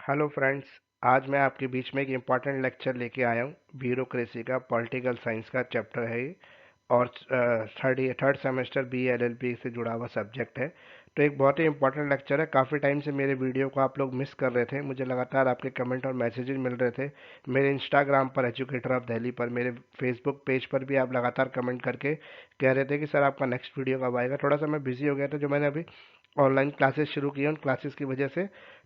Hello friends. आज मैं आपके बीच में एक इम्पॉर्टेंट लेक्चर लेके आया हूँ। ब्यूरोक्रेसी का पॉलिटिकल साइंस का चैप्टर है ये। और थर्ड सेमेस्टर BA LLB से जुड़ा हुआ सब्जेक्ट है। तो एक बहुत ही इम्पॉर्टेंट लेक्चर है। काफ़ी टाइम से मेरे वीडियो को आप लोग मिस कर रहे थे। मुझे लगातार आपके कमेंट और मैसेजेस मिल रहे थे। मेरे इंस्टाग्राम पर एजुकेटर ऑफ दिल्ली पर, मेरे फेसबुक पेज पर भी आप लगातार कमेंट करके कह रहे थे कि सर आपका नेक्स्ट वीडियो कब आएगा। थोड़ा सा मैं बिजी हो गया था। जो मैंने अभी ऑनलाइन क्लासेस शुरू की हैं, उन क्लासेस की वजह से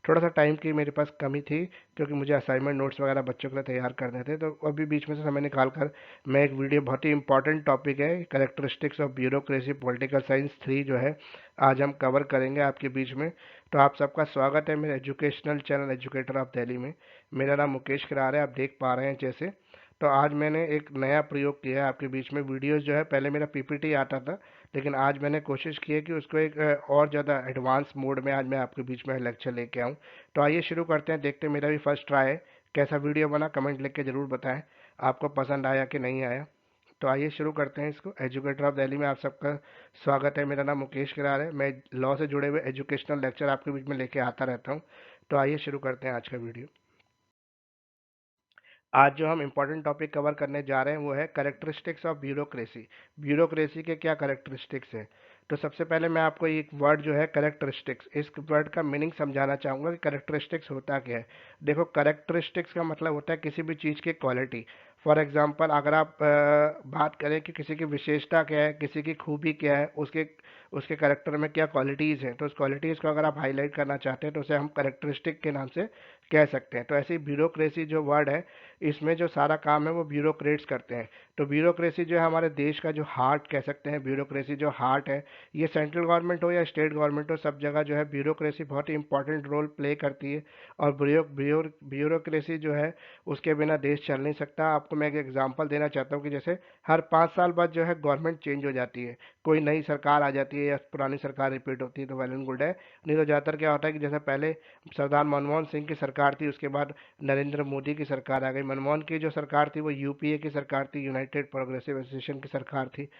थोड़ा सा टाइम की मेरे पास कमी थी, क्योंकि मुझे असाइनमेंट नोट्स वगैरह बच्चों के लिए तैयार करने थे। तो अभी बीच में से समय निकाल कर मैं एक वीडियो, बहुत ही इंपॉर्टेंट टॉपिक है, characteristics of bureaucracy political science 3 जो है, आज हम कवर करेंगे आपके बीच में। तो आप सबका स्वागत है मेरे educational channel educator of Delhi में। मेरा नाम मुकेश किरार है, आप देख पा रहे हैं जैसे। तो आज मैंने एक नया प्रयोग किया है आपके बीच में। वीडियोस जो है, पहले मेरा पीपीटी आता था, लेकिन आज मैंने कोशिश की है कि उसको एक और ज़्यादा एडवांस मोड में आज मैं आपके बीच में लेक्चर लेके आऊँ। तो आइए शुरू करते हैं। देखते हैं, मेरा भी फर्स्ट ट्राई है। कैसा वीडियो बना कमेंट लिख के ज़रूर बताएं, आपको पसंद आया कि नहीं आया। तो आइए शुरू करते हैं इसको। एजुकेटर ऑफ दिल्ली में आप सबका स्वागत है। मेरा नाम मुकेश किरार है। मैं लॉ से जुड़े हुए एजुकेशनल लेक्चर आपके बीच में लेके आता रहता हूँ। तो आइए शुरू करते हैं आज का वीडियो। आज जो हम इम्पोर्टेंट टॉपिक कवर करने जा रहे हैं वो है करेक्टरिस्टिक्स ऑफ ब्यूरोक्रेसी। ब्यूरोक्रेसी के क्या करेक्टरिस्टिक्स है। तो सबसे पहले मैं आपको एक वर्ड जो है करेक्टरिस्टिक्स, इस वर्ड का मीनिंग समझाना चाहूँगा कि करेक्टरिस्टिक्स होता क्या है। देखो, करेक्टरिस्टिक्स का मतलब होता है किसी भी चीज़ की क्वालिटी। फॉर एग्जांपल, अगर आप बात करें कि किसी की विशेषता क्या है, किसी की खूबी क्या है, उसके उसके करेक्टर में क्या क्वालिटीज़ हैं, तो उस क्वालिटीज़ को अगर आप हाईलाइट करना चाहते हैं तो उसे हम करेक्टरिस्टिक के नाम से कह सकते हैं। तो ऐसे ही ब्यूरोक्रेसी जो वर्ड है, इसमें जो सारा काम है वो ब्यूरोक्रेट्स करते हैं। तो ब्यूरोक्रेसी जो है हमारे देश का जो हार्ट कह सकते हैं, ब्यूरोक्रेसी जो हार्ट है, ये सेंट्रल गवर्नमेंट हो या स्टेट गवर्नमेंट हो, सब जगह जो है ब्यूरोक्रेसी बहुत ही इंपॉर्टेंट रोल प्ले करती है। और ब्यूरोक्रेसी जो है, उसके बिना देश चल नहीं सकता। आपको मैं एक एग्जांपल देना चाहता हूँ कि जैसे हर 5 साल बाद जो है गवर्नमेंट चेंज हो जाती है, कोई नई सरकार आ जाती है या पुरानी सरकार रिपीट होती है, तो वेल एंड गुड है। नहीं तो ज़्यादातर क्या होता है कि जैसे पहले सरदार मनमोहन सिंह की सरकार थी, उसके बाद नरेंद्र मोदी की सरकार आ गई। मनमोहन की जो सरकार थी वो यूपीए की सरकार थी, यूनाइटेड प्रोग्रेसिव एसोसिएशन की सरकार थी।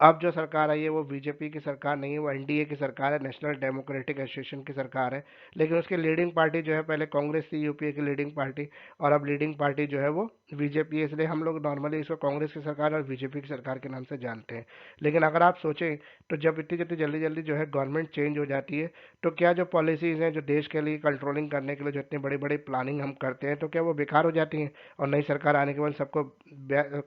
अब जो सरकार आई है वो बीजेपी की सरकार नहीं है, वो एनडीए की सरकार है, नेशनल डेमोक्रेटिक एसोसिएशन की सरकार है। लेकिन उसकी लीडिंग पार्टी जो है, पहले कांग्रेस थी यूपीए की लीडिंग पार्टी, और अब लीडिंग पार्टी जो है वो बीजेपी है। इसलिए हम लोग नॉर्मली इसको कांग्रेस की सरकार और बीजेपी की सरकार के नाम से जानते हैं। लेकिन अगर आप सोचें तो जब इतनी जितनी जल्दी जल्दी जो है गवर्नमेंट चेंज हो जाती है, तो क्या जो पॉलिसीज़ हैं जो देश के लिए कंट्रोलिंग करने के लिए जो इतनी बड़ी बड़ी प्लानिंग हम करते हैं, तो क्या वो बेकार हो जाती हैं और नई सरकार आने के बाद सबको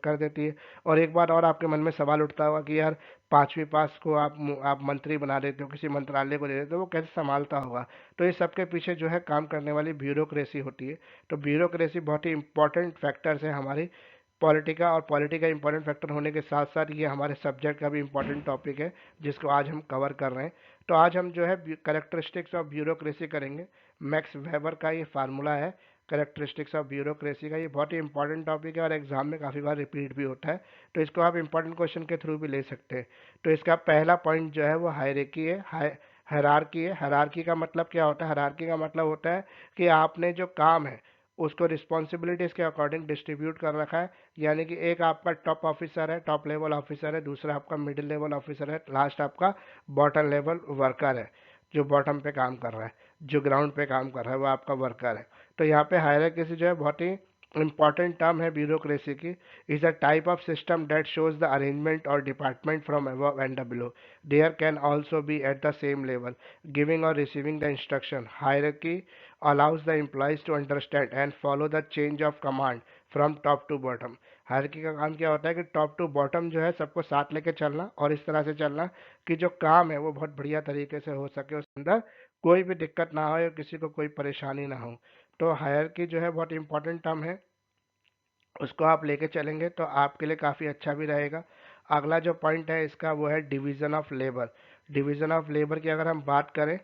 कर देती है। और एक बार और आपके मन में सवाल उठता होगा कि यार, 5वीं पास को आप मंत्री बना देते हो, किसी मंत्रालय को दे देते हो, वो कैसे संभालता होगा। तो इस सब के पीछे जो है काम करने वाली ब्यूरोक्रेसी होती है। तो ब्यूरोक्रेसी बहुत ही इंपॉर्टेंट फैक्टर्स है हमारी पॉलिटिका, और पॉलिटिका इंपॉर्टेंट फैक्टर होने के साथ साथ ये हमारे सब्जेक्ट का भी इंपॉर्टेंट टॉपिक है, जिसको आज हम कवर कर रहे हैं। तो आज हम जो है करेक्टरिस्टिक्स ऑफ ब्यूरोक्रेसी करेंगे। मैक्स वेबर का ये फार्मूला है करेक्टरिस्टिक्स ऑफ ब्यूरोक्रेसी का। ये बहुत ही इंपॉर्टेंट टॉपिक है और एग्जाम में काफ़ी बार रिपीट भी होता है। तो इसको आप इंपॉर्टेंट क्वेश्चन के थ्रू भी ले सकते हैं। तो इसका पहला पॉइंट जो है वो हायरार्की है, हायरार्की है। हायरार्की का मतलब क्या होता है? हायरार्की का मतलब होता है कि आपने जो काम है उसको रिस्पॉन्सिबिलिटीज़ के अकॉर्डिंग डिस्ट्रीब्यूट कर रखा है। यानी कि एक आपका टॉप ऑफिसर है, टॉप लेवल ऑफिसर है, दूसरा आपका मिडिल लेवल ऑफिसर है, लास्ट आपका बॉटम लेवल वर्कर है, जो बॉटम पे काम कर रहा है, जो ग्राउंड पे काम कर रहा है, वो आपका वर्कर है। तो यहाँ पे हायरार्की जो है बहुत ही इंपॉर्टेंट टर्म है ब्यूरोक्रेसी की। Is a type of system that shows the arrangement or department from above and below. There can also be at the same level, giving or receiving the instruction. Hierarchy allows the employees to understand and follow the change of command from top to bottom. Hierarchy का काम क्या होता है कि top to bottom जो है सबको साथ लेके चलना, और इस तरह से चलना कि जो काम है वो बहुत बढ़िया तरीके से हो सके, उसके अंदर कोई भी दिक्कत ना हो या किसी को कोई परेशानी ना हो। तो हायरार्की जो है बहुत इंपॉर्टेंट टर्म है, उसको आप लेके चलेंगे तो आपके लिए काफ़ी अच्छा भी रहेगा। अगला जो पॉइंट है इसका वो है division of labour. Division of labour की अगर हम बात करें,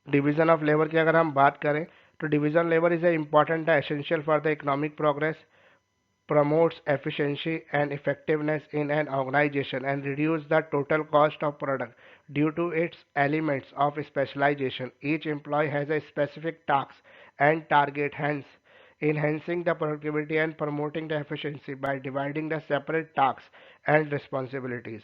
डिवीज़न ऑफ लेबर की अगर हम बात करें तो division labour is a important essential for the economic progress, promotes efficiency and effectiveness in an organization, and reduce the total cost of product due to its elements of specialization. Each employee has a specific task and target, hence enhancing the productivity and promoting the efficiency by dividing the separate tasks and responsibilities.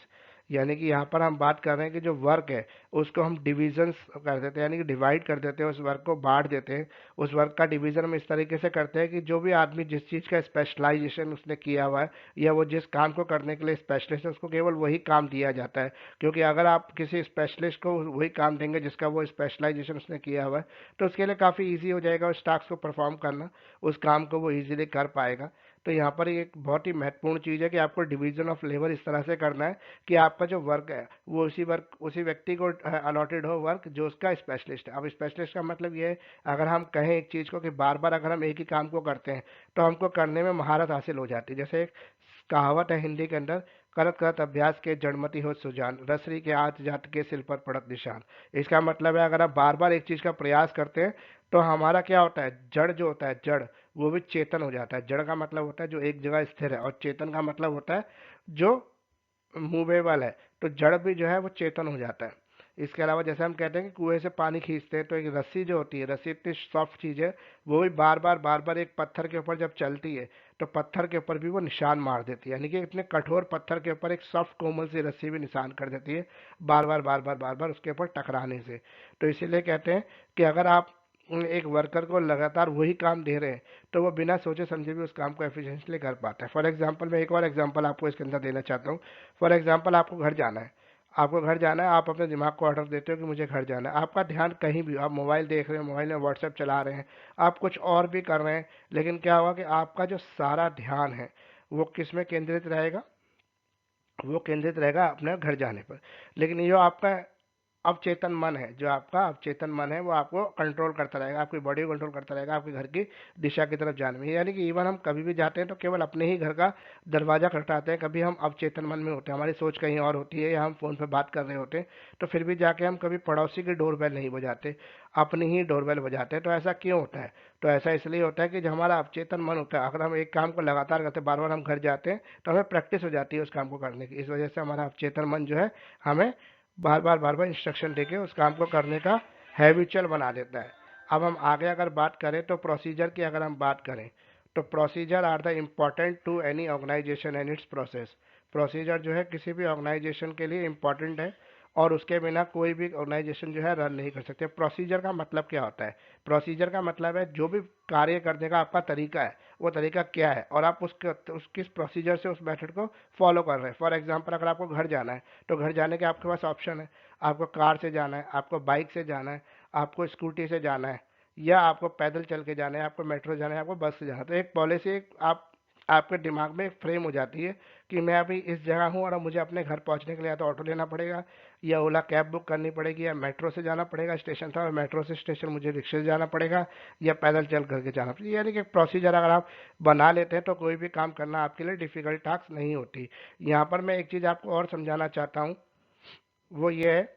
यानी कि यहाँ पर हम बात कर रहे हैं कि जो वर्क है उसको हम डिविजन्स कर देते हैं, यानी कि डिवाइड कर देते हैं, उस वर्क को बांट देते हैं। उस वर्क का डिवीजन हम इस तरीके से करते हैं कि जो भी आदमी जिस चीज़ का स्पेशलाइजेशन उसने किया हुआ है या वो जिस काम को करने के लिए स्पेशलिस्ट है उसको केवल वही काम दिया जाता है। क्योंकि अगर आप किसी स्पेशलिस्ट को वही काम देंगे जिसका वो स्पेशलाइजेशन उसने किया हुआ है तो उसके लिए काफ़ी ईजी हो जाएगा उस टास्क को परफॉर्म करना, उस काम को वो ईजिली कर पाएगा। तो यहाँ पर एक बहुत ही महत्वपूर्ण चीज़ है कि आपको डिवीजन ऑफ लेबर इस तरह से करना है कि आपका जो वर्क है वो उसी व्यक्ति को अलॉटेड हो वर्क जो उसका स्पेशलिस्ट है। अब स्पेशलिस्ट का मतलब ये है, अगर हम कहें एक चीज़ को कि बार बार अगर हम एक ही काम को करते हैं तो हमको करने में महारत हासिल हो जाती है। जैसे एक कहावत है हिंदी के अंदर, करत करत अभ्यास के जड़मति हो सुजान, रसरी के आत जात के सिल पर पड़त निशान। इसका मतलब है अगर आप बार बार एक चीज़ का प्रयास करते हैं तो हमारा क्या होता है, जड़ जो होता है जड़ वो भी चेतन हो जाता है। जड़ का मतलब होता है जो एक जगह स्थिर है और चेतन का मतलब होता है जो मूवेबल है। तो जड़ भी जो है वो चेतन हो जाता है। इसके अलावा जैसे हम कहते हैं कि कुएं से पानी खींचते हैं तो एक रस्सी जो होती है, रस्सी इतनी सॉफ्ट चीज़ है, वो भी बार बार एक पत्थर के ऊपर जब चलती है तो पत्थर के ऊपर भी वो निशान मार देती है। यानी कि इतने कठोर पत्थर के ऊपर एक सॉफ्ट कोमल सी रस्सी भी निशान कर देती है बार बार उसके ऊपर टकराने से। तो इसीलिए कहते हैं कि अगर आप एक वर्कर को लगातार वही काम दे रहे हैं तो वो बिना सोचे समझे भी उस काम को एफिशिएंटली कर पाता है। फॉर एग्जांपल मैं एक और एग्जांपल आपको इसके अंदर देना चाहता हूँ। फॉर एग्जांपल आपको घर जाना है, आपको घर जाना है, आप अपने दिमाग को ऑर्डर देते हो कि मुझे घर जाना है। आपका ध्यान कहीं भी, आप मोबाइल देख रहे हैं, मोबाइल में व्हाट्सएप चला रहे हैं, आप कुछ और भी कर रहे हैं, लेकिन क्या होगा कि आपका जो सारा ध्यान है वो किस में केंद्रित रहेगा, वो केंद्रित रहेगा अपने घर जाने पर। लेकिन ये जो आपका अवचेतन मन है, जो आपका अवचेतन मन है वो आपको कंट्रोल करता रहेगा, आपकी बॉडी को कंट्रोल करता रहेगा आपके घर की दिशा की तरफ जाने में। यानी कि इवन हम कभी भी जाते हैं तो केवल अपने ही घर का दरवाजा खटखटाते हैं, कभी हम अवचेतन मन में होते हैं, हमारी सोच कहीं और होती है या हम फोन पर बात कर रहे होते हैं, तो फिर भी जाके हम कभी पड़ोसी की डोरबेल नहीं बजाते, अपनी ही डोरबेल बजाते हैं। तो ऐसा क्यों होता है? तो ऐसा इसलिए होता है कि जो हमारा अवचेतन मन होता है, अगर हम एक काम को लगातार करते हैं, बार बार हम घर जाते हैं तो हमें प्रैक्टिस हो जाती है उस काम को करने की। इस वजह से हमारा अवचेतन मन जो है हमें बार बार इंस्ट्रक्शन देके उस काम को करने का हैबिचुअल बना देता है। अब हम आगे अगर बात करें तो प्रोसीजर की अगर हम बात करें तो procedure are the important to any organisation and its process. Procedure जो है किसी भी ऑर्गेनाइजेशन के लिए इम्पॉर्टेंट है और उसके बिना कोई भी ऑर्गेनाइजेशन जो है रन नहीं कर सकते। प्रोसीजर का मतलब क्या होता है? प्रोसीजर का मतलब है जो भी कार्य करने का आपका तरीका है वो तरीका क्या है और आप उस किस प्रोसीजर से उस मेथड को फॉलो कर रहे हैं। फॉर एग्जांपल अगर आपको घर जाना है तो घर जाने के आपके पास ऑप्शन है, आपको कार से जाना है, आपको बाइक से जाना है, आपको स्कूटी से जाना है, या आपको पैदल चल के जाना है, आपको मेट्रो जाना है, आपको बस से जाना है। तो एक पॉलिसी आप आपके दिमाग में एक फ्रेम हो जाती है कि मैं अभी इस जगह हूँ और अब मुझे अपने घर पहुँचने के लिए या तो ऑटो लेना पड़ेगा या ओला कैब बुक करनी पड़ेगी या मेट्रो से जाना पड़ेगा स्टेशन था और मेट्रो से स्टेशन मुझे रिक्शे से जाना पड़ेगा या पैदल चल करके जाना पड़ेगा। यानी कि प्रोसीजर अगर आप बना लेते हैं तो कोई भी काम करना आपके लिए डिफिकल्ट टास्क नहीं होती। यहाँ पर मैं एक चीज़ आपको और समझाना चाहता हूँ, वो ये है,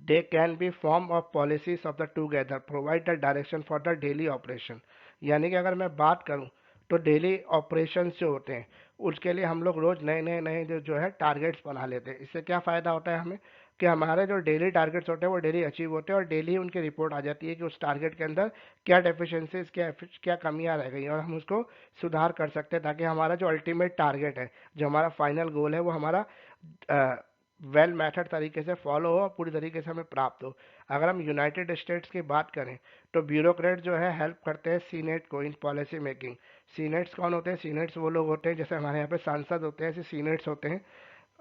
they can be form of policies of the together provide the direction for the daily operation। यानी कि अगर मैं बात करूं तो डेली ऑपरेशंस जो होते हैं उसके लिए हम लोग रोज नए नए जो है टारगेट्स बना लेते हैं। इससे क्या फ़ायदा होता है हमें कि हमारे जो डेली टारगेट्स होते हैं वो डेली अचीव होते हैं और डेली उनकी रिपोर्ट आ जाती है कि उस टारगेट के अंदर क्या डेफिशिएंसीज क्या कमियां रह गई और हम उसको सुधार कर सकते हैं ताकि हमारा जो अल्टीमेट टारगेट है, जो हमारा फाइनल गोल है वो हमारा वेल मेथड तरीके से फॉलो हो और पूरी तरीके से हमें प्राप्त हो। अगर हम यूनाइटेड स्टेट्स की बात करें तो ब्यूरोक्रेट जो है हेल्प करते हैं सीनेट को इन पॉलिसी मेकिंग। सीनेट्स कौन होते हैं? सीनेट्स वो लोग होते हैं जैसे हमारे यहाँ पे सांसद होते हैं, ऐसे सीनेट्स होते हैं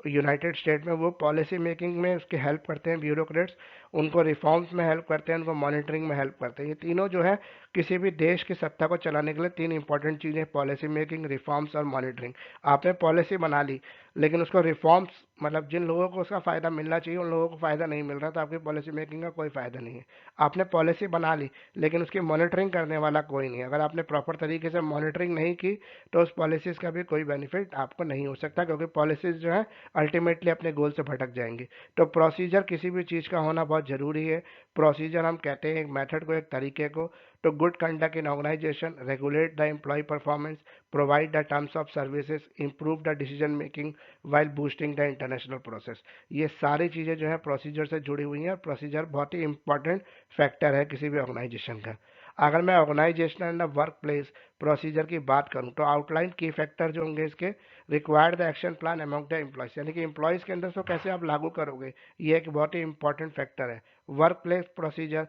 यूनाइटेड स्टेट में। वो पॉलिसी मेकिंग में उसकी हेल्प करते हैं ब्यूरोक्रेट्स, उनको रिफॉर्म्स में हेल्प करते हैं, उनको मॉनिटरिंग में हेल्प करते हैं। ये तीनों जो है किसी भी देश की सत्ता को चलाने के लिए तीन इंपॉर्टेंट चीज़ें, पॉलिसी मेकिंग, रिफॉर्म्स और मॉनिटरिंग। आपने पॉलिसी बना ली लेकिन उसको रिफॉर्म्स मतलब जिन लोगों को उसका फ़ायदा मिलना चाहिए उन लोगों को फ़ायदा नहीं मिल रहा तो आपकी पॉलिसी मेकिंग का कोई फ़ायदा नहीं है। आपने पॉलिसी बना ली लेकिन उसकी मॉनिटरिंग करने वाला कोई नहीं है। अगर आपने प्रॉपर तरीके से मॉनिटरिंग नहीं की तो उस पॉलिसीज़ का भी कोई बेनिफिट आपको नहीं हो सकता क्योंकि पॉलिसीज़ जो है अल्टीमेटली अपने गोल से भटक जाएंगे। तो प्रोसीजर किसी भी चीज़ का होना बहुत ज़रूरी है। प्रोसीजर हम कहते हैं एक मेथड को, एक तरीके को। to good conduct in organization, regulate the employee performance, provide the terms of services, improve the decision making while boosting the international process। ये सारी चीज़ें जो है प्रोसीजर से जुड़ी हुई हैं। प्रोसीजर बहुत ही इंपॉर्टेंट फैक्टर है किसी भी ऑर्गेनाइजेशन का। अगर मैं organisation and workplace procedure की बात करूं तो आउटलाइन की फैक्टर जो होंगे इसके, required the action plan among the employees, यानी कि एम्प्लॉयज के अंदर इसको कैसे आप लागू करोगे, ये एक बहुत ही इंपॉर्टेंट फैक्टर है। Work place procedure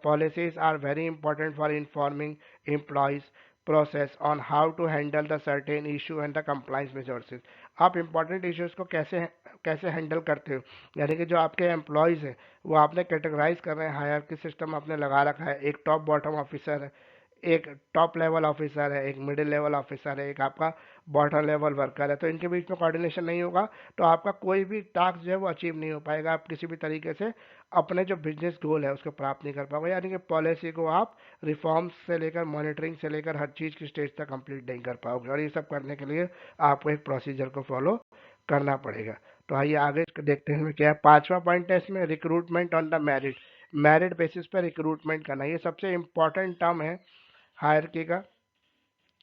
policies are very important for informing employees process on how to handle the certain issue and the compliance measures। आप इंपॉर्टेंट इश्यूज को कैसे हैंडल करते हो, यानी कि जो आपके एम्प्लॉयज हैं वो आपने कैटेगराइज कर रहे हैं, हायरार्की सिस्टम आपने लगा रखा है, एक टॉप बॉटम ऑफिसर है, एक टॉप लेवल ऑफिसर है, एक मिडिल लेवल ऑफिसर है, एक आपका बॉटम लेवल वर्कर है। तो इनके बीच में कोऑर्डिनेशन नहीं होगा तो आपका कोई भी टास्क जो है वो अचीव नहीं हो पाएगा, आप किसी भी तरीके से अपने जो बिजनेस गोल है उसको प्राप्त नहीं कर पाओगे। यानी कि पॉलिसी को आप रिफॉर्म्स से लेकर मॉनिटरिंग से लेकर हर चीज़ की स्टेज तक कंप्लीट नहीं कर पाओगे, और ये सब करने के लिए आपको एक प्रोसीजर को फॉलो करना पड़ेगा। तो आइए आगे देखते हैं क्या है। पांचवा पॉइंट है इसमें, recruitment on the merit. Merit basis पर रिक्रूटमेंट करना, ये सबसे इंपॉर्टेंट टर्म है हायरकी का।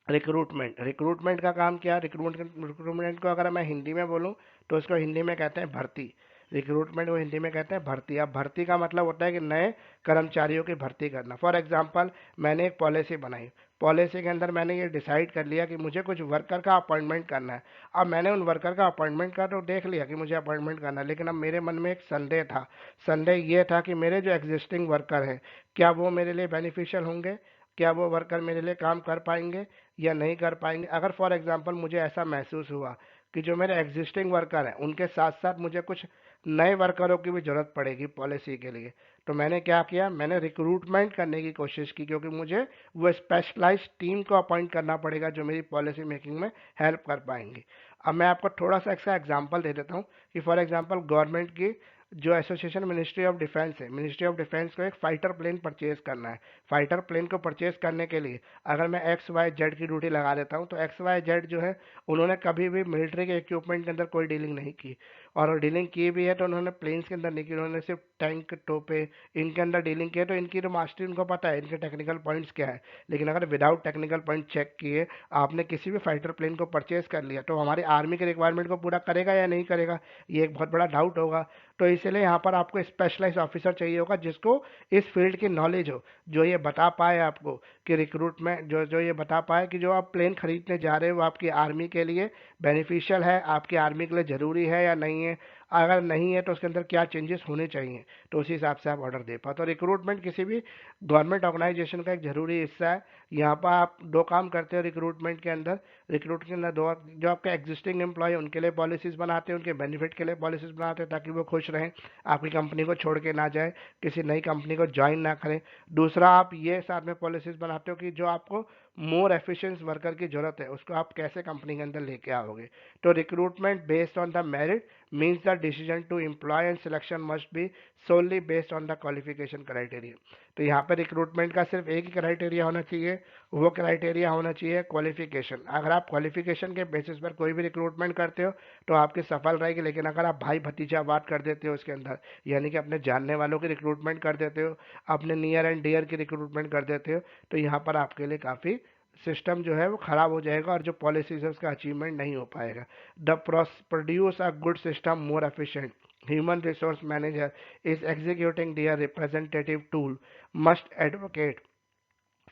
रिक्रूटमेंट, रिक्रूटमेंट का काम क्या है? रिक्रूटमेंट को अगर मैं हिंदी में बोलूँ तो उसको हिंदी में कहते हैं भर्ती। रिक्रूटमेंट को हिंदी में कहते हैं भर्ती। अब भर्ती का मतलब होता है कि नए कर्मचारियों की भर्ती करना। फॉर एग्जांपल मैंने एक पॉलिसी बनाई, पॉलिसी के अंदर मैंने ये डिसाइड कर लिया कि मुझे कुछ वर्कर का अपॉइंटमेंट करना है। अब मैंने उन वर्कर का अपॉइंटमेंट का तो देख लिया कि मुझे अपॉइंटमेंट करना है, लेकिन अब मेरे मन में एक संदेह था। संदेह ये था कि मेरे जो एग्जिस्टिंग वर्कर हैं क्या वो मेरे लिए बेनिफिशियल होंगे, क्या वो वर्कर मेरे लिए काम कर पाएंगे या नहीं कर पाएंगे। अगर फॉर एग्जांपल मुझे ऐसा महसूस हुआ कि जो मेरे एग्जिस्टिंग वर्कर हैं उनके साथ साथ मुझे कुछ नए वर्करों की भी जरूरत पड़ेगी पॉलिसी के लिए, तो मैंने क्या किया, मैंने रिक्रूटमेंट करने की कोशिश की, क्योंकि मुझे वो स्पेशलाइज्ड टीम को अपॉइंट करना पड़ेगा जो मेरी पॉलिसी मेकिंग में हेल्प कर पाएंगे। अब मैं आपको थोड़ा सा इसका एग्जांपल दे देता हूँ कि फॉर एग्जांपल गवर्नमेंट की जो एसोसिएशन मिनिस्ट्री ऑफ डिफेंस है, मिनिस्ट्री ऑफ डिफेंस को एक फाइटर प्लेन परचेज करना है। फाइटर प्लेन को परचेज करने के लिए अगर मैं एक्स वाई जेड की ड्यूटी लगा देता हूँ तो एक्स वाई जेड जो है उन्होंने कभी भी मिलिट्री के इक्विपमेंट के अंदर कोई डीलिंग नहीं की, और डीलिंग की भी है तो उन्होंने प्लेन्स के अंदर नहीं की, उन्होंने सिर्फ टैंक तोपे इनके अंदर डीलिंग की है। तो इनकी तो मास्टरी, उनको पता है इनके टेक्निकल पॉइंट्स क्या है। लेकिन अगर विदाउट टेक्निकल पॉइंट चेक किए आपने किसी भी फाइटर प्लेन को परचेज कर लिया तो हमारी आर्मी के रिक्वायरमेंट को पूरा करेगा या नहीं करेगा, ये एक बहुत बड़ा डाउट होगा। तो इसलिए यहाँ पर आपको स्पेशलाइज ऑफिसर चाहिए होगा जिसको इस फील्ड की नॉलेज हो, जो ये बता पाए आपको कि रिक्रूटमेंट जो जो ये बता पाए कि जो आप प्लेन खरीदने जा रहे हो वो आपकी आर्मी के लिए बेनिफिशियल है, आपकी आर्मी के लिए ज़रूरी है या नहीं है, अगर नहीं है तो उसके अंदर क्या चेंजेस होने चाहिए, तो उसी हिसाब से आप ऑर्डर दे पाओ। तो रिक्रूटमेंट किसी भी गवर्नमेंट ऑर्गेनाइजेशन का एक ज़रूरी हिस्सा है। यहाँ पर आप दो काम करते हो रिक्रूटमेंट के अंदर। रिक्रूट के अंदर दो, जो आपके एग्जिस्टिंग एम्प्लॉय उनके लिए पॉलिसीज़ बनाते हैं, उनके बेनिफिट के लिए पॉलिसीज़ बनाते हैं ताकि वो खुश रहें, आपकी कंपनी को छोड़ के ना जाए, किसी नई कंपनी को ज्वाइन ना करें। दूसरा, आप ये साथ में पॉलिसीज़ बनाते हो कि जो आपको मोर एफिशिएंट वर्कर की जरूरत है उसको आप कैसे कंपनी के अंदर लेके आओगे। तो recruitment based on the merit means the decision to employ and selection must be solely based on the qualification criteria। तो यहाँ पर रिक्रूटमेंट का सिर्फ एक ही क्राइटेरिया होना चाहिए, वो क्राइटेरिया होना चाहिए क्वालिफिकेशन। अगर आप क्वालिफिकेशन के बेसिस पर कोई भी रिक्रूटमेंट करते हो तो आपकी सफल रहेगी, लेकिन अगर आप भाई भतीजा बात कर देते हो उसके अंदर, यानी कि अपने जानने वालों की रिक्रूटमेंट कर देते हो, अपने नियर एंड डियर की रिक्रूटमेंट कर देते हो, तो यहाँ पर आपके लिए काफ़ी सिस्टम जो है वो खराब हो जाएगा और जो पॉलिसीज है उसका अचीवमेंट नहीं हो पाएगा। The produce a good system more efficient, human resource manager is executing their representative tool must advocate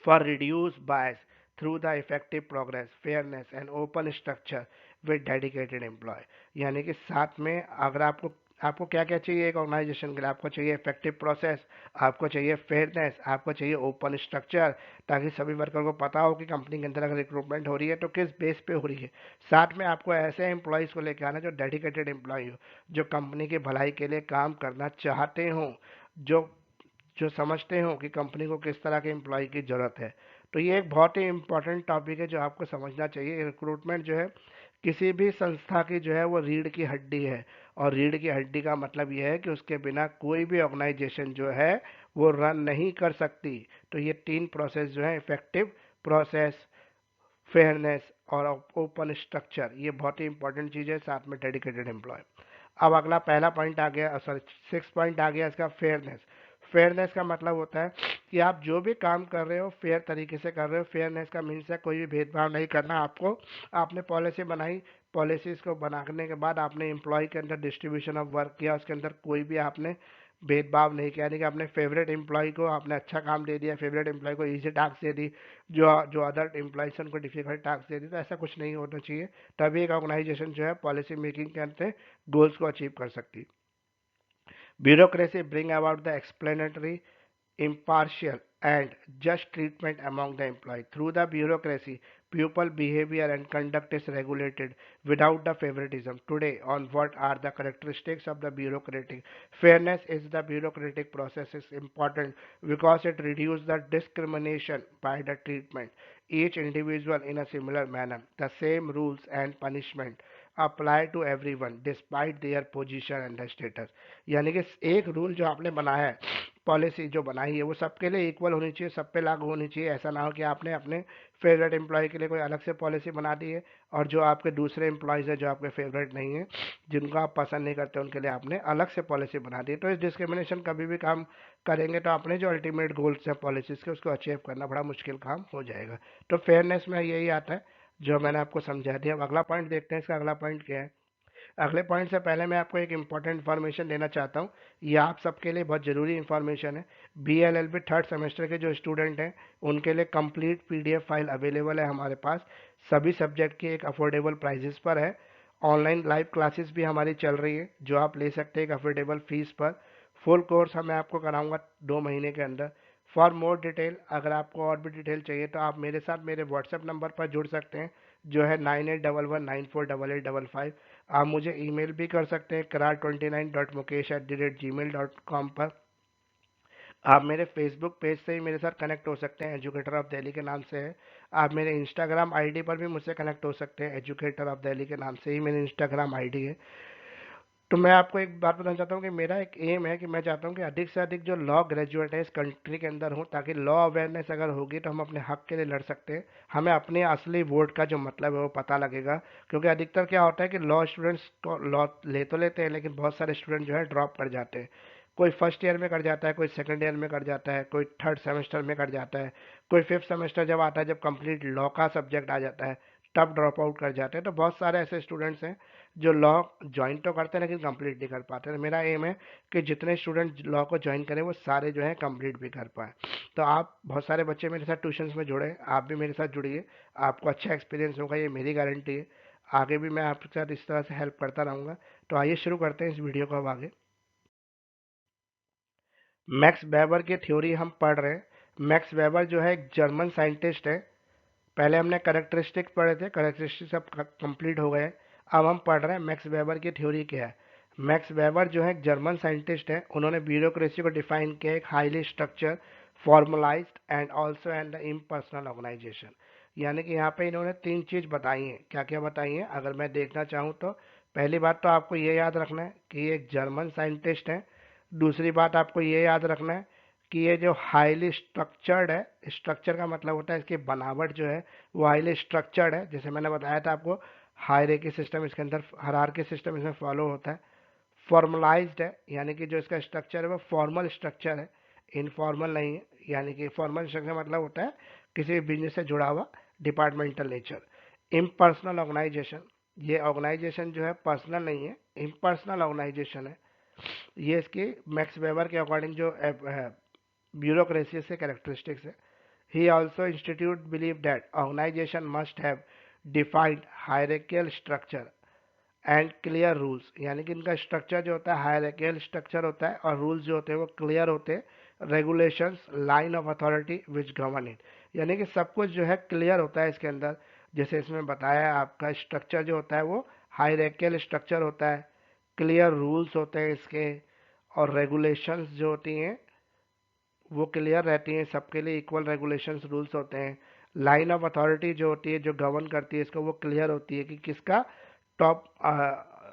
for reduced bias through the effective progress, fairness and open structure with dedicated employee। यानी कि साथ में अगर आपको क्या क्या चाहिए एक ऑर्गेनाइजेशन के लिए, आपको चाहिए इफेक्टिव प्रोसेस, आपको चाहिए फेयरनेस, आपको चाहिए ओपन स्ट्रक्चर, ताकि सभी वर्कर को पता हो कि कंपनी के अंदर अगर रिक्रूटमेंट हो रही है तो किस बेस पे हो रही है। साथ में आपको ऐसे एम्प्लॉयज़ को लेकर आना जो डेडिकेटेड एम्प्लॉय हो, जो कंपनी की भलाई के लिए काम करना चाहते हो, जो जो समझते हो कि कंपनी को किस तरह के एम्प्लॉय की ज़रूरत है। तो ये एक बहुत ही इंपॉर्टेंट टॉपिक है जो आपको समझना चाहिए। रिक्रूटमेंट जो है किसी भी संस्था की जो है वो रीढ़ की हड्डी है, और रीढ़ की हड्डी का मतलब ये है कि उसके बिना कोई भी ऑर्गेनाइजेशन जो है वो रन नहीं कर सकती। तो ये तीन प्रोसेस जो है, इफेक्टिव प्रोसेस, फेयरनेस और ओपन स्ट्रक्चर, ये बहुत ही इंपॉर्टेंट चीज़ है, साथ में डेडिकेटेड एम्प्लॉय। अब अगला पहला पॉइंट आ गया, सॉरी 6 पॉइंट आ गया इसका, फेयरनेस। फेयरनेस का मतलब होता है कि आप जो भी काम कर रहे हो फेयर तरीके से कर रहे हो। फेयरनेस का मीन्स है कोई भी भेदभाव नहीं करना आपको। आपने पॉलिसी बनाई, पॉलिसीज को बनाने के बाद आपने एम्प्लॉय के अंदर डिस्ट्रीब्यूशन ऑफ वर्क किया, उसके अंदर कोई भी आपने भेदभाव नहीं किया। यानी कि अपने फेवरेट एम्प्लॉय को आपने अच्छा काम दे दिया, फेवरेट एम्प्लॉय को इजी टास्क दे दी, जो जो अदर एम्प्लॉयज उनको डिफिकल्ट टास्क दे दी। तो ऐसा कुछ नहीं होना चाहिए, तभी एक ऑर्गेनाइजेशन जो है पॉलिसी मेकिंग के अंदर गोल्स को अचीव कर सकती। Bureaucracy bring about the explanatory, impartial and just treatment among the employee. Through the bureaucracy, pupil behavior and conduct is regulated without the favoritism. Today, on what are the characteristics of the bureaucratic? Fairness is the bureaucratic process is important because it reduces the discrimination by the treatment each individual in a similar manner. The same rules and punishment apply to everyone despite their position and the status. यानी कि एक rule जो आपने बनाया है, policy जो बनाई है, वो सबके लिए इक्वल होनी चाहिए, सब पे लागू होनी चाहिए। ऐसा ना हो कि आपने अपने फेवरेट एम्प्लॉय के लिए कोई अलग से पॉलिसी बना दी है और जो आपके दूसरे एम्प्लॉयज़ हैं जो आपके फेवरेट नहीं है, जिनको आप पसंद नहीं करते, उनके लिए आपने अलग से पॉलिसी बना दी है। तो इस डिस्क्रिमिनेशन कभी भी काम करेंगे तो अपने जो अल्टीमेट गोल्स हैं पॉलिसीज़ के, उसको अचीव करना बड़ा मुश्किल काम हो जाएगा। तो फेयरनेस में यही आता है जो मैंने आपको समझा दिया। अब अगला पॉइंट देखते हैं, इसका अगला पॉइंट क्या है। अगले पॉइंट से पहले मैं आपको एक इंपॉर्टेंट इन्फॉर्मेशन देना चाहता हूँ, ये आप सबके लिए बहुत ज़रूरी इन्फॉर्मेशन है। BLLB थर्ड सेमेस्टर के जो स्टूडेंट हैं उनके लिए कंप्लीट PDF फाइल अवेलेबल है हमारे पास, सभी सब्जेक्ट की एक अफोर्डेबल प्राइजेस पर है। ऑनलाइन लाइव क्लासेस भी हमारी चल रही है जो आप ले सकते हैं एक अफोर्डेबल फीस पर। फुल कोर्स मैं आपको कराऊंगा 2 महीने के अंदर। फॉर मोर डिटेल, अगर आपको और भी डिटेल चाहिए तो आप मेरे साथ मेरे व्हाट्सएप नंबर पर जुड़ सकते हैं जो है 9811948855। आप मुझे ईमेल भी कर सकते हैं karar29.mukesh@gmail.com पर। आप मेरे फेसबुक पेज से ही मेरे साथ कनेक्ट हो सकते हैं, एजुकेटर ऑफ दिल्ली के नाम से है। आप मेरे इंस्टाग्राम आईडी पर भी मुझसे कनेक्ट हो सकते हैं, एजुकेटर ऑफ दिल्ली के नाम से ही मेरी इंस्टाग्राम आईडी है। तो मैं आपको एक बात बताना चाहता हूँ कि मेरा एक एम है कि मैं चाहता हूँ कि अधिक से अधिक जो लॉ ग्रेजुएट है इस कंट्री के अंदर हो, ताकि लॉ अवेयरनेस अगर होगी तो हम अपने हक के लिए लड़ सकते हैं, हमें अपने असली वोट का जो मतलब है वो पता लगेगा। क्योंकि अधिकतर क्या होता है कि लॉ स्टूडेंट्स को लॉ ले तो लेते हैं लेकिन बहुत सारे स्टूडेंट जो है ड्रॉप कर जाते हैं। कोई फर्स्ट ईयर में कर जाता है, कोई सेकंड ईयर में कर जाता है, कोई थर्ड सेमेस्टर में कर जाता है, कोई फिफ्थ सेमेस्टर जब आता है, जब कंप्लीट लॉ का सब्जेक्ट आ जाता है तब ड्रॉप आउट कर जाते हैं। तो बहुत सारे ऐसे स्टूडेंट्स हैं जो लॉ ज्वाइन तो करते हैं लेकिन कंप्लीट नहीं कर पाते। तो मेरा एम है कि जितने स्टूडेंट लॉ को ज्वाइन करें वो सारे जो है कंप्लीट भी कर पाए। तो आप बहुत सारे बच्चे मेरे साथ ट्यूशन्स में जुड़े, आप भी मेरे साथ जुड़िए, आपको अच्छा एक्सपीरियंस होगा, ये मेरी गारंटी है। आगे भी मैं आपके साथ इस तरह से हेल्प करता रहूँगा। तो आइए शुरू करते हैं इस वीडियो को अब आगे। मैक्स वेबर की थ्योरी हम पढ़ रहे हैं। मैक्स वेबर जो है एक जर्मन साइंटिस्ट है। पहले हमने करेक्टरिस्टिक पढ़े थे, करेक्टरिस्टिक सब कंप्लीट हो गए। अब हम पढ़ रहे हैं मैक्स वेबर की थ्योरी क्या है। मैक्स वेबर जो है एक जर्मन साइंटिस्ट है, उन्होंने ब्यूरोक्रेसी को डिफाइन किया एक highly structure, formalised and also and the impersonal organisation. यानी कि यहाँ पे इन्होंने 3 चीज़ बताई हैं। क्या क्या बताई हैं अगर मैं देखना चाहूँ तो, पहली बात तो आपको ये याद रखना है कि ये एक जर्मन साइंटिस्ट है। दूसरी बात आपको ये याद रखना है कि ये जो हाईली स्ट्रक्चर्ड है, स्ट्रक्चर का मतलब होता है इसकी बनावट जो है वो हाईली स्ट्रक्चर्ड है। जैसे मैंने बताया था आपको, हायरार्की सिस्टम इसके अंदर, हायरार्की सिस्टम इसमें फॉलो होता है। फॉर्मलाइज्ड है, यानी कि जो इसका स्ट्रक्चर है वो फॉर्मल स्ट्रक्चर है, इनफॉर्मल नहीं है। यानी कि फॉर्मल स्ट्रक्चर मतलब होता है किसी भी बिजनेस से जुड़ा हुआ, डिपार्टमेंटल नेचर। इम्पर्सनल ऑर्गेनाइजेशन, ये ऑर्गेनाइजेशन जो है पर्सनल नहीं है, इम्पर्सनल ऑर्गेनाइजेशन है। ये इसकी मैक्स वेबर के अकॉर्डिंग जो ब्यूरोक्रेसी से कैरेक्टरिस्टिक्स है। He also institute believe that organisation must have defined hierarchical structure and clear rules. यानी कि इनका स्ट्रक्चर जो होता है हायरार्कियल स्ट्रक्चर होता है और रूल्स जो होते हैं वो क्लियर होते हैं। Regulations, line of authority which govern it, यानी कि सब कुछ जो है क्लियर होता है इसके अंदर। जैसे इसमें बताया है, आपका स्ट्रक्चर जो होता है वो हायरार्कियल स्ट्रक्चर होता है, क्लियर रूल्स होते हैं इसके, और रेगुलेशंस जो होती हैं वो क्लियर रहती हैं, सबके लिए इक्वल रेगुलेशंस रूल्स होते हैं। लाइन ऑफ अथॉरिटी जो होती है, जो गवर्न करती है इसको, वो क्लियर होती है कि किसका टॉप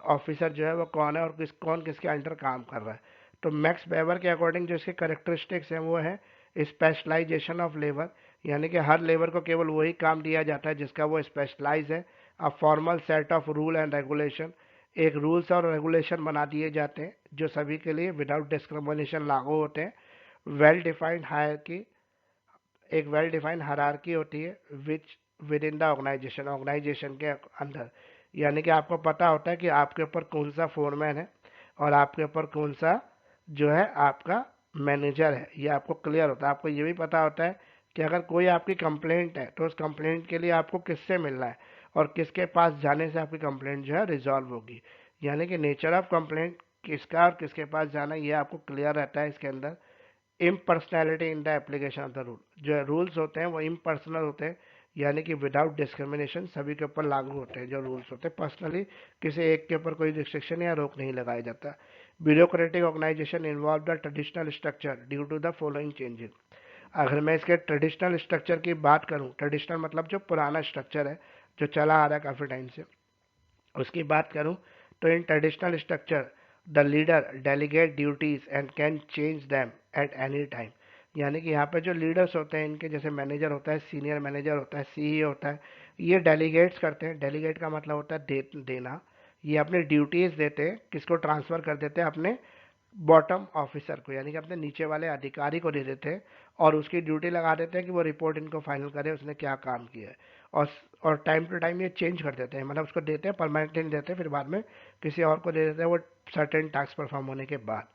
ऑफिसर जो है वो कौन है और कौन किसके अंडर काम कर रहा है। तो मैक्स वेबर के अकॉर्डिंग जो इसके करेक्टरिस्टिक्स हैं वो है स्पेशलाइजेशन ऑफ लेबर, यानी कि हर लेबर को केवल वही काम दिया जाता है जिसका वो स्पेशलाइज है। A formal set of rule and regulation, एक रूल्स और रेगुलेशन बना दिए जाते हैं जो सभी के लिए विदाउट डिस्क्रिमिनेशन लागू होते हैं। वेल डिफाइंड हायरार्की, एक वेल डिफाइंड हायरार्की होती है which within the organisation, organisation के अंदर, यानी कि आपको पता होता है कि आपके ऊपर कौन सा फोरमैन है और आपके ऊपर कौन सा जो है आपका मैनेजर है, ये आपको क्लियर होता है। आपको ये भी पता होता है कि अगर कोई आपकी कंप्लेंट है तो उस कंप्लेंट के लिए आपको किससे मिलना है और किसके पास जाने से आपकी कंप्लेंट जो है रिजॉल्व होगी, यानी कि नेचर ऑफ कंप्लेंट किसका और किसके पास जाना, ये आपको क्लियर रहता है इसके अंदर। Impersonality in the application of the rule, जो रूल्स होते हैं वो इम्पर्सनल होते हैं, यानी कि विदाउट डिस्क्रिमिनेशन सभी के ऊपर लागू होते हैं जो रूल्स होते हैं। पर्सनली किसी एक के ऊपर कोई रिस्ट्रिक्शन या रोक नहीं लगाया जाता। Bureaucratic organisation involve the traditional structure due to the following changes. अगर मैं इसके ट्रेडिशनल स्ट्रक्चर की बात करूं, ट्रेडिशनल मतलब जो पुराना स्ट्रक्चर है जो चला आ रहा है काफ़ी टाइम से, उसकी बात करूं तो in traditional structure the leader delegate duties and can change them at any time, यानी कि यहाँ पे जो लीडर्स होते हैं इनके, जैसे मैनेजर होता है, सीनियर मैनेजर होता है, सीईओ होता है, ये डेलीगेट्स करते हैं। डेलीगेट का मतलब होता है देना। ये अपनी ड्यूटीज देते हैं, किसको ट्रांसफर कर देते हैं, अपने बॉटम ऑफिसर को, यानी कि अपने नीचे वाले अधिकारी को दे देते हैं और उसकी ड्यूटी लगा देते हैं कि वो रिपोर्ट इनको फाइनल करे उसने क्या काम किया है। और और टाइम टू टाइम ये चेंज कर देते हैं, मतलब उसको देते हैं, परमानेंटली नहीं देते, फिर बाद में किसी और को दे देते हैं वो सर्टेन टास्क परफॉर्म होने के बाद।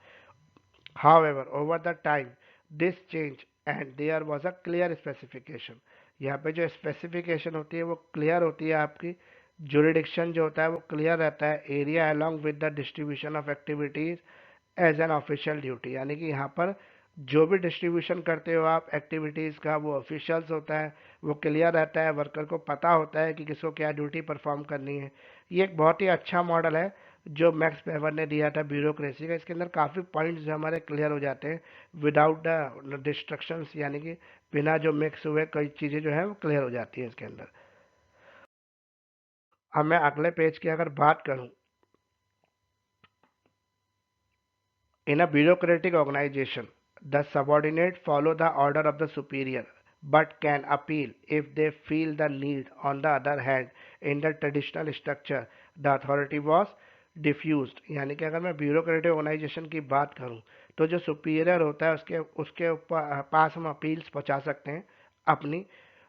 However, over the time, this change and there was a clear specification. यहाँ पे जो स्पेसिफिकेशन होती है वो क्लियर होती है, आपकी जुरिडिक्शन जो होता है वो क्लियर रहता है, area along with the distribution of activities as an official duty, यानी कि यहाँ पर जो भी डिस्ट्रीब्यूशन करते हो आप एक्टिविटीज़ का वो ऑफिशियल्स होता है, वो क्लियर रहता है, वर्कर को पता होता है कि किसको क्या ड्यूटी परफॉर्म करनी है। ये एक बहुत ही अच्छा मॉडल है जो मैक्स वेबर ने दिया था ब्यूरोक्रेसी का। इसके अंदर काफ़ी पॉइंट्स जो हमारे क्लियर हो जाते हैं विदाउट द डिस्ट्रक्शंस, यानी कि बिना जो मिक्स हुए कई चीज़ें जो है वो क्लियर हो जाती है इसके अंदर। अब मैं अगले पेज की अगर बात करूं, in a bureaucratic organization the subordinate follow the order of the superior but can appeal if they feel the need. On the other hand, in the traditional structure, the authority was diffused, यानी कि अगर मैं bureaucratic organisation की बात करूं तो जो superior होता है उसके ऊपर पास हम अपील्स पहुंचा सकते हैं अपनी,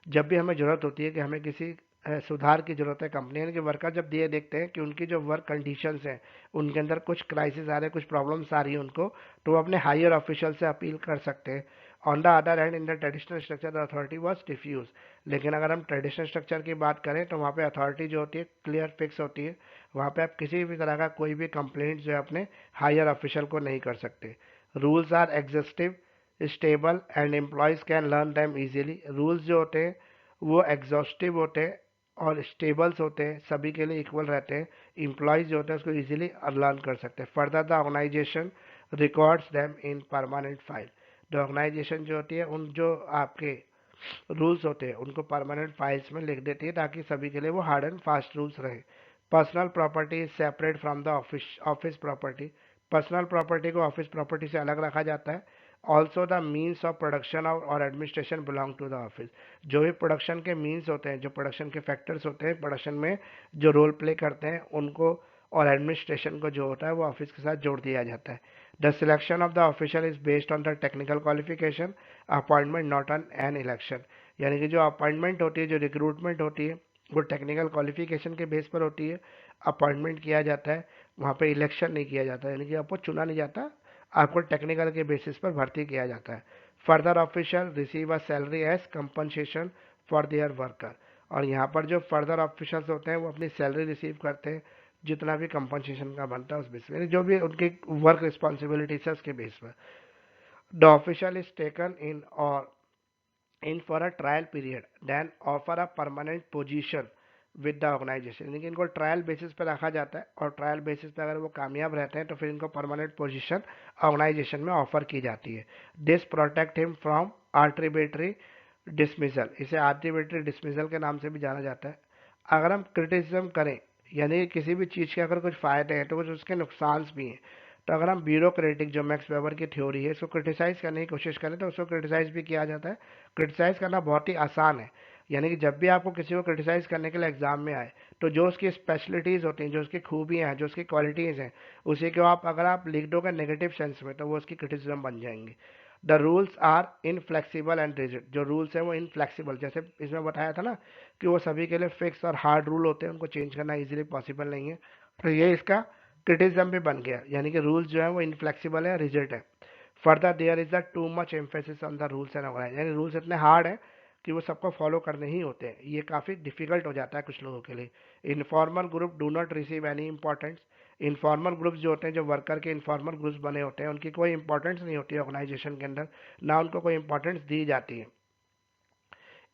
जब भी हमें ज़रूरत होती है कि हमें किसी सुधार की ज़रूरत है। कंपनी यानी कि वर्कर जब दिए देखते हैं कि उनकी जो वर्क कंडीशंस हैं उनके अंदर कुछ क्राइसिस आ रहे हैं, कुछ प्रॉब्लम्स आ रही हैं उनको, तो वो अपने हायर ऑफिशियल से अपील कर सकते हैं। On the other hand, in the traditional structure the authority was diffuse, लेकिन अगर हम ट्रेडिशनल स्ट्रक्चर की बात करें तो वहाँ पे अथॉरिटी जो होती है क्लियर फिक्स होती है। वहाँ पे आप किसी भी तरह का कोई भी कंप्लेंट जो है अपने हायर ऑफिशियल को नहीं कर सकते। Rules are exhaustive, stable and employees can learn them easily. Rules जो होते हैं वो एग्जॉस्टिव होते हैं और स्टेबल्स होते हैं, सभी के लिए इक्वल रहते हैं। एम्प्लॉयज़ जो होते हैं उसको इजीली लर्न कर सकते हैं। Further the organisation records them in permanent file, जो ऑर्गेनाइजेशन जो होती है उन जो आपके रूल्स होते हैं उनको परमानेंट फाइल्स में लिख देती है ताकि सभी के लिए वो हार्ड एंड फास्ट रूल्स रहे। Personal property is separate from the office property, personal property को ऑफिस प्रॉपर्टी से अलग रखा जाता है। Also the means of production और administration belong to the office, जो भी प्रोडक्शन के मीन्स होते हैं, जो प्रोडक्शन के फैक्टर्स होते हैं प्रोडक्शन में जो रोल प्ले करते हैं उनको और एडमिनिस्ट्रेशन को जो होता है वो ऑफिस के साथ जोड़ दिया जाता है। The selection of the official is based on the technical qualification appointment not on an election, यानी कि जो अपॉइंटमेंट होती है, जो रिक्रूटमेंट होती है वो टेक्निकल क्वालिफिकेशन के बेस पर होती है। अपॉइंटमेंट किया जाता है, वहाँ पे इलेक्शन नहीं किया जाता, यानी कि आपको चुना नहीं जाता, आपको टेक्निकल के बेसिस पर भर्ती किया जाता है। Further official receive a salary as compensation for their worker, और यहाँ पर जो फर्दर ऑफिशियल्स होते हैं वो अपनी सैलरी रिसीव करते हैं जितना भी कंपनसेशन का बनता है उस बेस पर, जो भी उनकी वर्क रिस्पॉन्सिबिलिटीज है उसके बेस पर। The official is taken in और in for a trial period then offer a permanent position with the organization, यानी कि इनको ट्रायल बेसिस पे रखा जाता है और ट्रायल बेसिस पे अगर वो कामयाब रहते हैं तो फिर इनको परमानेंट पोजीशन ऑर्गेनाइजेशन में ऑफर की जाती है। This protect him from arbitrary dismissal, इसे आर्ट्रीबेटरी डिसमिसल के नाम से भी जाना जाता है। अगर हम क्रिटिसिज्म करें, यानी किसी भी चीज़ के अगर कुछ फ़ायदे हैं तो कुछ उसके नुकसान भी हैं, तो अगर हम ब्यूरोक्रेटिक जो मैक्स वेबर की थ्योरी है इसको क्रिटिसाइज करने की कोशिश करें तो उसको क्रिटिसाइज भी किया जाता है। क्रिटिसाइज करना बहुत ही आसान है, यानी कि जब भी आपको किसी को क्रिटिसाइज करने के लिए एग्जाम में आए तो जो उसकी स्पेशलिटीज़ होती हैं, जो उसकी खूबियाँ हैं, जो उसकी क्वालिटीज़ हैं, उसी को आप अगर आप लिख दोगे नेगेटिव सेंस में तो वो उसकी क्रिटिसिज्म बन जाएंगी। The rules are inflexible and rigid, जो रूल्स है वो इनफ्लेक्सिबल, जैसे इसमें बताया था ना कि वो सभी के लिए फिक्स और हार्ड रूल होते हैं, उनको चेंज करना इजीली पॉसिबल नहीं है। तो ये इसका क्रिटिज्म भी बन गया, यानी कि रूल्स जो है वो इनफ्लेक्सिबल है, रिजिड है। Further there is a too much emphasis on the rules and organise, यानी रूल्स इतने हार्ड है कि वो सबको फॉलो करने ही होते हैं, ये काफ़ी डिफिकल्ट हो जाता है कुछ लोगों के लिए। Informal group do not receive any importance, informal groups जो होते हैं, जो वर्कर के इनफॉर्मल ग्रुप्स बने होते हैं, उनकी कोई इंपॉर्टेंस नहीं होती है ऑर्गेनाइजेशन के अंदर, ना उनको कोई इंपॉर्टेंस दी जाती है।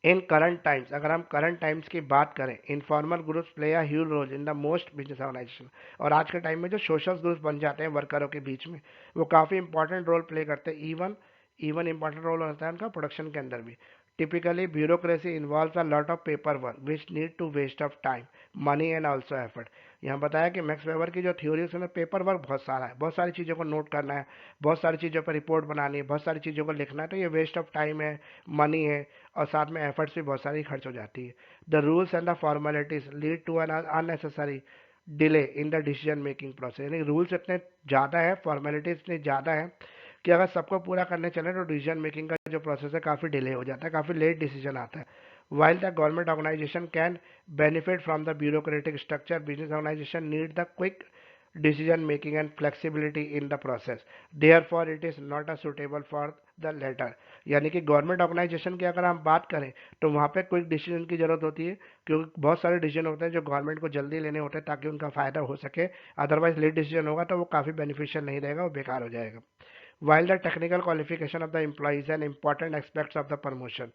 इन करंट टाइम्स, अगर हम करंट टाइम्स की बात करें, informal groups play a huge role in the most business organisation, और आज के टाइम में जो सोशल ग्रुप्स बन जाते हैं वर्करों के बीच में, वो काफ़ी इंपॉर्टेंट रोल प्ले करते हैं। इवन इवन इंपॉर्टेंट रोल होता है उनका प्रोडक्शन के अंदर भी। Typically bureaucracy involves a lot of paper work which need to waste of time, money and also effort. यहाँ बताया कि मैक्स वेबर की जो थ्योरी है उसमें पेपर वर्क बहुत सारा है, बहुत सारी चीज़ों को नोट करना है, बहुत सारी चीज़ों पर रिपोर्ट बनानी है, बहुत सारी चीज़ों को लिखना है, तो ये वेस्ट ऑफ टाइम है, मनी है, और साथ में एफर्ट्स भी बहुत सारी खर्च हो जाती है। The rules and the formalities lead to an unnecessary delay in the decision making process, यानी रूल्स इतने ज़्यादा है, फॉर्मेलिटीज इतनी ज़्यादा है कि अगर सबको पूरा करने चले तो डिसीजन मेकिंग का जो प्रोसेस है काफ़ी डिले हो जाता है, काफ़ी लेट डिसीजन आता है। While the government organisation can benefit from the bureaucratic structure, business organisation need the quick decision making and flexibility in the process, therefore it is not a suitable for the latter। यानी कि government organisation की अगर हम बात करें तो वहाँ पे क्विक डिसीजन की जरूरत होती है, क्योंकि बहुत सारे डिसीजन होते हैं जो गवर्नमेंट को जल्दी लेने होते हैं ताकि उनका फायदा हो सके, अदरवाइज लेट डिसीजन होगा तो वो काफ़ी बेनिफिशियल नहीं रहेगा, वो बेकार हो जाएगा। while the technical qualification of the employee is an important aspect of the promotion,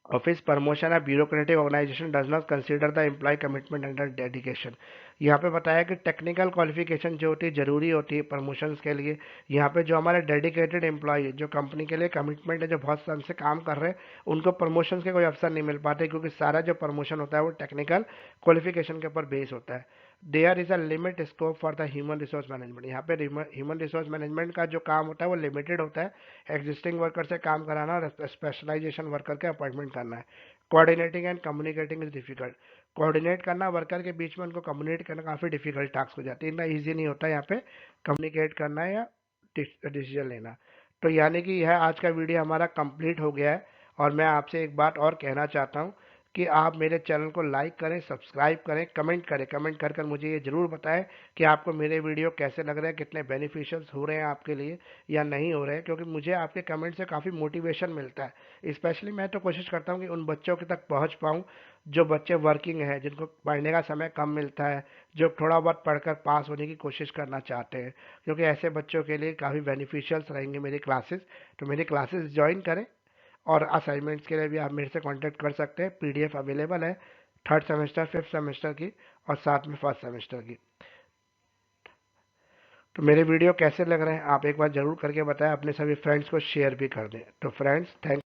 office promotion या bureaucratic organization does not consider the employee commitment and dedication. यहाँ पे बताया कि टेक्निकल क्वालिफिकेशन जो होती है जरूरी होती है प्रमोशंस के लिए। यहाँ पे जो हमारे डेडिकेटेड एम्प्लॉय है, जो कंपनी के लिए कमिटमेंट है, जो बहुत समय से काम कर रहे हैं, उनको प्रमोशंस के कोई अवसर नहीं मिल पाते, क्योंकि सारा जो प्रमोशन होता है वो टेक्निकल क्वालिफिकेशन के ऊपर बेस होता है। There is a limit scope for the human resource management, यहाँ पे ह्यूमन रिसोर्स मैनेजमेंट का जो काम होता है वो लिमिटेड होता है। एग्जिस्टिंग वर्कर से काम कराना और स्पेशलाइजेशन वर्कर के अपॉइंटमेंट करना है। Coordinating and communicating is difficult, coordinate करना वर्कर के बीच में, उनको कम्युनिकेट करना काफ़ी डिफिकल्ट टास्क हो जाती है, इतना ईजी नहीं होता यहाँ पे कम्युनिकेट करना या डिसीजन लेना। तो यानी कि यह आज का वीडियो हमारा कंप्लीट हो गया है, और मैं आपसे एक बात और कहना चाहता हूँ कि आप मेरे चैनल को लाइक करें, सब्सक्राइब करें, कमेंट करें, कमेंट कर कर मुझे ये ज़रूर बताएं कि आपको मेरे वीडियो कैसे लग रहे हैं, कितने बेनिफिशियल्स हो रहे हैं आपके लिए या नहीं हो रहे हैं, क्योंकि मुझे आपके कमेंट से काफ़ी मोटिवेशन मिलता है। स्पेशली मैं तो कोशिश करता हूँ कि उन बच्चों के तक पहुँच पाऊँ जो बच्चे वर्किंग हैं, जिनको पढ़ने का समय कम मिलता है, जो थोड़ा बहुत पढ़कर पास होने की कोशिश करना चाहते हैं, क्योंकि ऐसे बच्चों के लिए काफ़ी बेनिफिशियल्स रहेंगे मेरी क्लासेस। तो मेरी क्लासेस ज्वाइन करें, और असाइनमेंट्स के लिए भी आप मेरे से कांटेक्ट कर सकते हैं, पीडीएफ अवेलेबल है थर्ड सेमेस्टर, फिफ्थ सेमेस्टर की, और साथ में फर्स्ट सेमेस्टर की। तो मेरे वीडियो कैसे लग रहे हैं आप एक बार ज़रूर करके बताएं, अपने सभी फ्रेंड्स को शेयर भी कर दें। तो फ्रेंड्स, थैंक